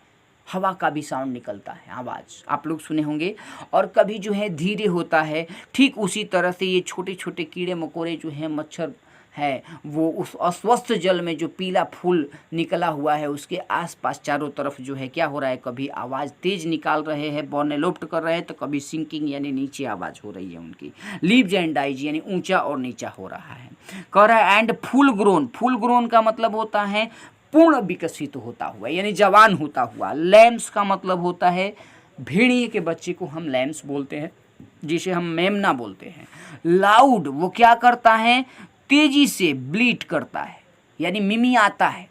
हवा का भी साउंड निकलता है, आवाज़ आप लोग सुने होंगे। और कभी जो है धीरे होता है। ठीक उसी तरह से ये छोटे छोटे कीड़े मकोड़े जो हैं, मच्छर है, वो उस अस्वस्थ जल में जो पीला फूल निकला हुआ है उसके आसपास चारों तरफ जो है क्या हो रहा है, कभी आवाज़ तेज निकाल रहे हैं, बॉर्न एलोप्ट कर रहे हैं, तो कभी सिंकिंग यानी नीचे आवाज़ हो रही है उनकी। लीव्स एंड डाइज यानी ऊंचा और नीचा हो रहा है। कह रहा है and full grown, full grown का मतलब होता है पूर्ण विकसित होता हुआ, यानी जवान होता हुआ। लैम्स का मतलब होता है, भेड़िए के बच्चे को हम लैम्स बोलते हैं, जिसे हम मेमना बोलते हैं। लाउड, वो क्या करता है, तेजी से ब्लीट करता है, यानी मिमी आता है।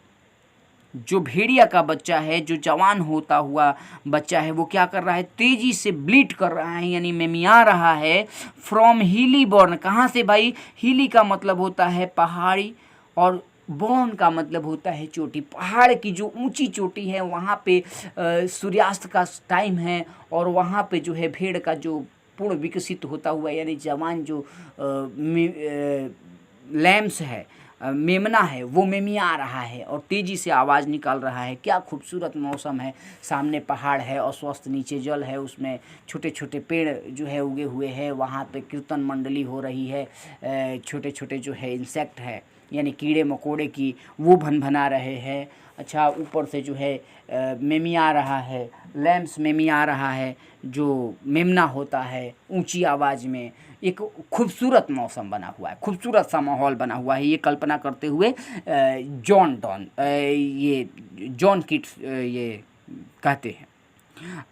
जो भेड़िया का बच्चा है, जो जवान होता हुआ बच्चा है, वो क्या कर रहा है, तेजी से ब्लीट कर रहा है, यानी मिमिया रहा है। फ्रॉम हिली बॉर्न, कहाँ से भाई, हिली का मतलब होता है पहाड़ी, और बॉर्न का मतलब होता है चोटी। पहाड़ की जो ऊंची चोटी है वहाँ पे सूर्यास्त का टाइम है, और वहाँ पे जो है भेड़ का जो पूर्ण विकसित होता हुआ यानी जवान जो लैम्स है, मेमना है, वो मेमिया रहा है और तेज़ी से आवाज़ निकाल रहा है। क्या खूबसूरत मौसम है, सामने पहाड़ है और स्वस्थ नीचे जल है, उसमें छोटे छोटे पेड़ जो है उगे हुए हैं, वहाँ पे कीर्तन मंडली हो रही है, छोटे छोटे जो है इंसेक्ट है यानी कीड़े मकोड़े की, वो भनभना रहे हैं। अच्छा, ऊपर से जो है मेमिया रहा है, लैम्स मेमिया रहा है, जो मेमना होता है ऊंची आवाज़ में। एक खूबसूरत मौसम बना हुआ है, खूबसूरत सा माहौल बना हुआ है, ये कल्पना करते हुए ये जॉन कीट्स ये कहते हैं।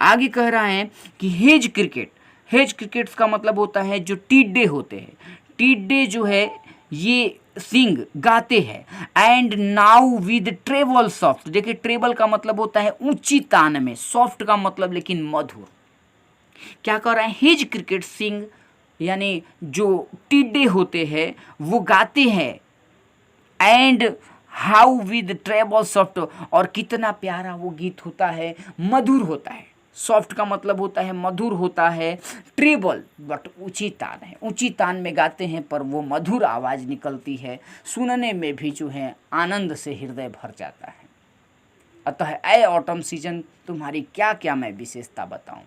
आगे कह रहा है कि हेज क्रिकेट, हेज क्रिकेट्स का मतलब होता है जो टिड्डे होते हैं, टिड्डे जो है ये सिंग गाते हैं। And now with treble soft, देखिए ट्रेबल का मतलब होता है ऊंची तान में, सॉफ्ट का मतलब लेकिन मधुर। क्या कर रहे हैं, हेज क्रिकेट सिंग यानी जो टिड्डे होते हैं वो गाते हैं। And how with treble soft, और कितना प्यारा वो गीत होता है, मधुर होता है। सॉफ्ट का मतलब होता है मधुर होता है, ट्रेबल बट ऊंची तान है, ऊंची तान में गाते हैं पर वो मधुर आवाज़ निकलती है, सुनने में भी जो है आनंद से हृदय भर जाता है। अतः ऐ ऑटम सीजन, तुम्हारी क्या क्या मैं विशेषता बताऊं।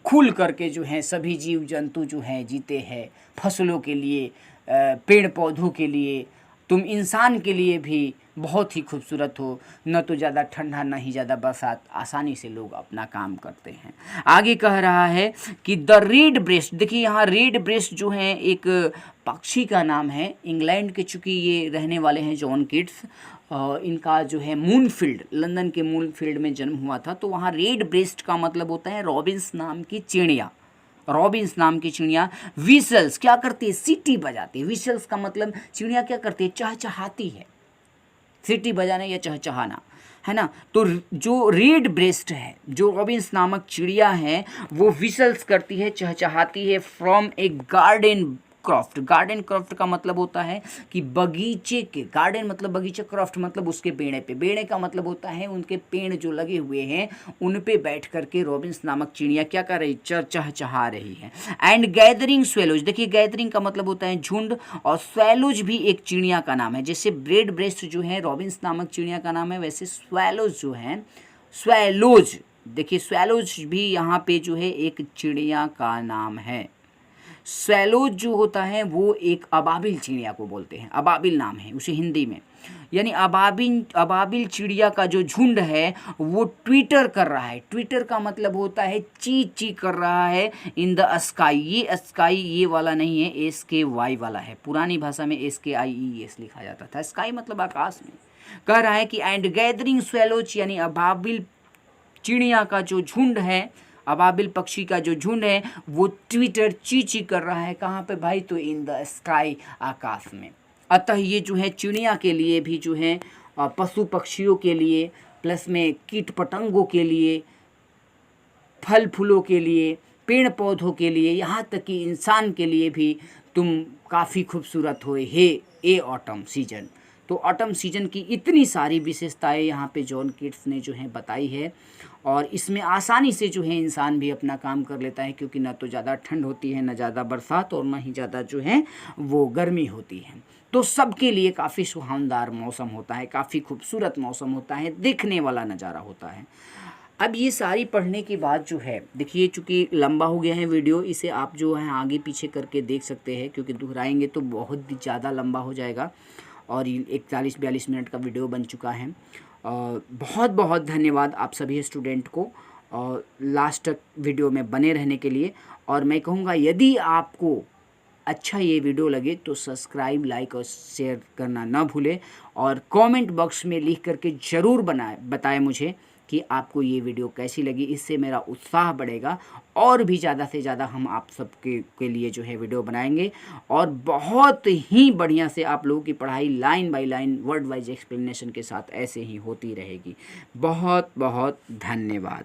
खुल करके जो है सभी जीव जंतु जो हैं जीते हैं, फसलों के लिए, पेड़ पौधों के लिए, तुम इंसान के लिए भी बहुत ही खूबसूरत हो, न तो ज़्यादा ठंडा न ही ज़्यादा बरसात, आसानी से लोग अपना काम करते हैं। आगे कह रहा है कि द रेड ब्रेस्ट, देखिए यहाँ रेड ब्रेस्ट जो है एक पक्षी का नाम है, इंग्लैंड के चूँकि ये रहने वाले हैं जॉन किट्स, इनका जो है मूनफील्ड, लंदन के मूनफील्ड में जन्म हुआ था। तो वहाँ रेड ब्रेस्ट का मतलब होता है रॉबिन्स नाम की चिड़िया, रॉबिन्स नाम की चिड़िया। विसल्स क्या करती है, सीटी बजाती है। विसल्स का मतलब चिड़िया क्या करती है, चहचहाती है, सीटी बजाना या चहचहाना, है ना। तो जो रेड ब्रेस्ट है, जो रॉबिन्स नामक चिड़िया है, वो विसल्स करती है, चहचहाती है from a garden croft. Garden croft का मतलब होता है कि बगीचे के, गार्डन मतलब बगीचा, क्रॉफ्ट मतलब उसके बेड़े पे, बेड़े का मतलब होता है उनके पेड़ जो लगे हुए हैं उन पे बैठ करके रॉबिन्स नामक चिड़िया क्या कर रही, चहचहा रही है। एंड गैदरिंग स्वेलोज, देखिए गैदरिंग का मतलब होता है झुंड, और स्वेलोज भी एक चिड़िया का नाम है। जैसे रेड ब्रेस्ट जो है रॉबिन्स नामक चिड़िया का नाम है, वैसे स्वेलोज जो है, स्वेलोज, देखिए स्वेलोज भी यहाँ पे जो है एक चिड़िया का नाम है। स्वैलोज जो होता है वो एक अबाबिल चिड़िया को बोलते हैं, अबाबिल नाम है उसे हिंदी में, यानी अबाबिल चिड़िया का जो झुंड है वो ट्विटर कर रहा है। ट्विटर का मतलब होता है ची ची कर रहा है इन द स्काई। ये स्काई ये वाला नहीं है, SKY वाला है। पुरानी भाषा में SKIES लिखा जाता था, स्काई मतलब आकाश में। कह रहा है कि एंड गैदरिंग स्वैलोज यानी अबाबिल चिड़िया का जो झुंड है, अबाबिल पक्षी का जो झुंड है वो ट्विटर ची कर रहा है, कहाँ पे भाई, तो इन द स्काई, आकाश में। अतः ये जो है चिड़िया के लिए भी जो है, पशु पक्षियों के लिए, प्लस में कीट पतंगों के लिए, फल फूलों के लिए, पेड़ पौधों के लिए, यहाँ तक कि इंसान के लिए भी तुम काफ़ी खूबसूरत हो हे ए ऑटम सीजन। तो ऑटम सीजन की इतनी सारी विशेषताएं यहाँ पे जॉन किट्स ने जो है बताई है, और इसमें आसानी से जो है इंसान भी अपना काम कर लेता है, क्योंकि ना तो ज़्यादा ठंड होती है, ना ज़्यादा बरसात, और ना ही ज़्यादा जो है वो गर्मी होती है। तो सबके लिए काफ़ी सुहावनदार मौसम होता है, काफ़ी खूबसूरत मौसम होता है, देखने वाला नज़ारा होता है। अब ये सारी पढ़ने के बाद जो है, देखिए चूँकि लंबा हो गया है वीडियो, इसे आप जो है आगे पीछे करके देख सकते हैं, क्योंकि दोहराएंगे तो बहुत ज़्यादा लंबा हो जाएगा, और 41-42 मिनट का वीडियो बन चुका है। बहुत बहुत धन्यवाद आप सभी स्टूडेंट को, और लास्ट तक वीडियो में बने रहने के लिए। और मैं कहूँगा यदि आपको अच्छा ये वीडियो लगे तो सब्सक्राइब, लाइक और शेयर करना ना भूलें, और कमेंट बॉक्स में लिख करके ज़रूर बताएं मुझे कि आपको ये वीडियो कैसी लगी। इससे मेरा उत्साह बढ़ेगा, और भी ज़्यादा से ज़्यादा हम आप सबके के लिए जो है वीडियो बनाएंगे, और बहुत ही बढ़िया से आप लोगों की पढ़ाई line by line, word wise explanation के साथ ऐसे ही होती रहेगी। बहुत बहुत धन्यवाद।